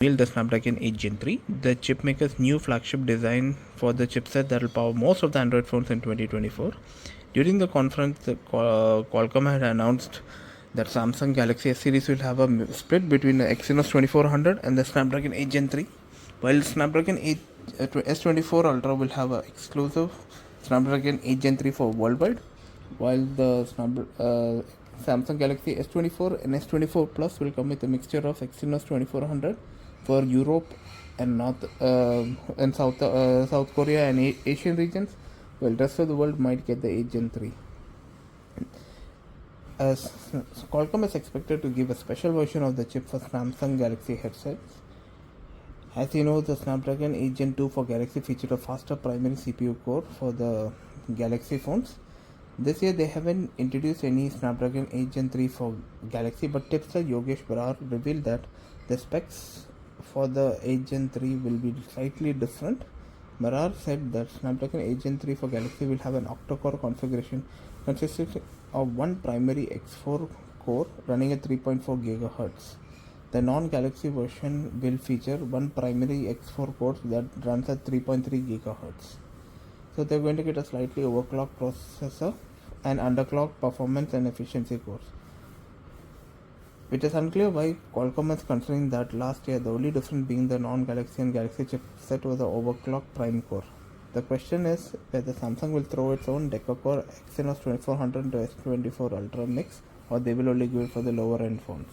revealed the Snapdragon 8 Gen 3, the chipmaker's new flagship design for the chipset that will power most of the Android phones in 2024. During the conference, Qualcomm had announced that Samsung Galaxy S series will have a split between the Exynos 2400 and the Snapdragon 8 Gen 3, while Snapdragon 8 S24 Ultra will have an exclusive Snapdragon 8 Gen 3 for worldwide, while the Samsung Galaxy S24 and S24 Plus will come with a mixture of Exynos 2400 for Europe and South Korea and Asian regions, while the rest of the world might get the 8 Gen 3. As Qualcomm is expected to give a special version of the chip for Samsung Galaxy headsets. As you know, the Snapdragon 8 Gen 2 for Galaxy featured a faster primary CPU core for the Galaxy phones. This year they haven't introduced any Snapdragon 8 Gen 3 for Galaxy, but tipster Yogesh Brar revealed that the specs for the 8 Gen 3 will be slightly different. Brar said that Snapdragon 8 Gen 3 for Galaxy will have an octa-core configuration consisting of one primary X4 core running at 3.4 GHz. The non-Galaxy version will feature one primary X4 core that runs at 3.3 GHz. So they're going to get a slightly overclocked processor and underclocked performance and efficiency cores. It is unclear why Qualcomm is considering that last year the only difference being the non-Galaxy and Galaxy chipset was the overclocked prime core. The question is whether Samsung will throw its own deca-core Exynos 2400 to S24 Ultra mix, or they will only give it for the lower end phones.